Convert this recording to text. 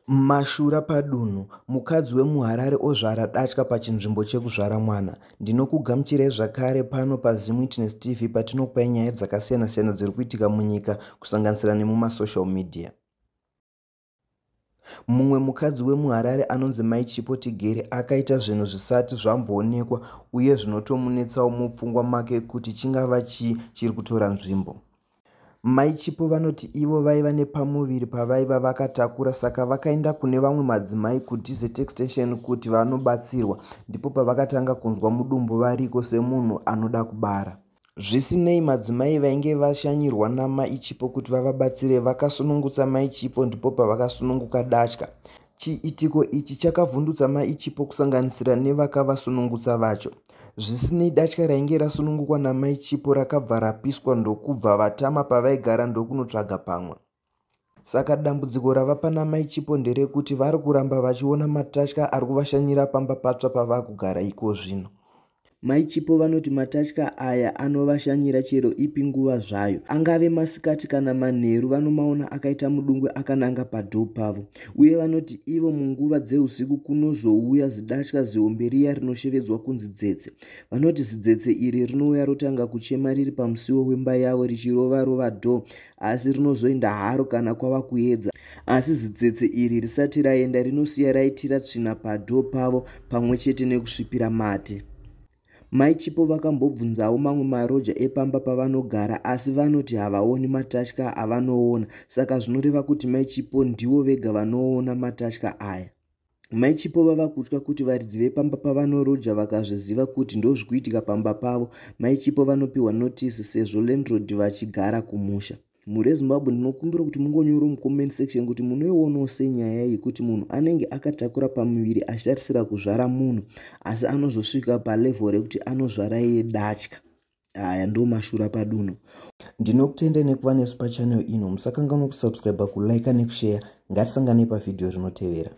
Mashura padunhu. Mukadzi wemuHarare ozvara datya pachinzvimbo chekuzvara mwana. Ndinokugamuchirai zvakare pano paZim Witness TV patinokupai nyaya dzakasiyana-siyana dziri kuitika munyika kusanganisira nemumasocial media. Mumwe mukadzi wemuHarare anonzi Mai Chipo Tigere akaita zvinhu zvisati zvamboonekwa uye zvinotomunetsawo mupfungwa make kuti chingava chiri kutora nzvimbo. Mai Chipo vanoti ivo vaiva nepamuviri pavaiva vakatakura, saka vakaenda kune vamwe madzimai kuDZTech Station kuti vanobatsirwa, ndipo pavakatanga kunzwa mudumbu variko semunhu anoda kubara. Zvisinei, madzimai vainge vashanyirwa naMai Chipo kuti vavabatsire vakasunungutsa Mai Chipo, ndipo pavakasununguka datya. Chiitiko ichi chakavhundutsa Mai Chipo kusanganisira nevakavasunungutsa vacho. Zvisinei, datya rainge rasunungukwa naMai Chipo rakabva rapiswa ndokubva vatama pavaigara ndokunotsvaga pamwe. Saka dambudziko rava pana Mai Chipo nderekuti vari kuramba vachiona matatya ari kuvashanyira pamba patsva pavakugara iko zvino. Mai Chipo vanoti matatya aya anovashanyira chero ipi nguva zvayo, angave masikati kana manheru, vanomaona akaita mudungwe akananga padhoo pavo. Uye vanoti ivo munguva dzeusiku kunozouya zidatya zihombe riya rinoshevedzwa kunzi dzetse. Vanoti zidzetse iri rinouya rotanga kuchema riri pamusiwo wemba yavo richirova-rova dhoo, asi rinozoenda haro kana kwava kuedza. Asi zidzetse iri risati raenda rinosiya raitira tsvina padhoo pavo pamwe chete nekusvipira mate. Mai Chipo vakambobvunzawo mamwe maroja epamba pavanogara, asi vanoti havaoni matatya avanoona, saka zvinoreva kuti Mai Chipo ndivo vega vanoona matatya aya. Mai Chipo vava kutya kuti varidzi vepamba pavanorodha vakazviziva kuti ndozvikuitika pamba pavo, Mai Chipo vanopiwa notisi sezvo landlord vachigara kumusha. Mhuri yeZimbabwe, ndinokumbira kuti mungonyora mucomment section kuti munoionawo sei nyaya yekuti munhu anenge akatakura pamuviri achitarisira kuzvara munhu, asi anozosvika palevel rekuti anozvara iye datya. Aya ndo mashura padunhu. Ndinokutendai nekuva nesu pachannel ino. Musakanganwa kusubscribe, kulike nekushare. Ngatisanganei pavhidhiyo rinotevera.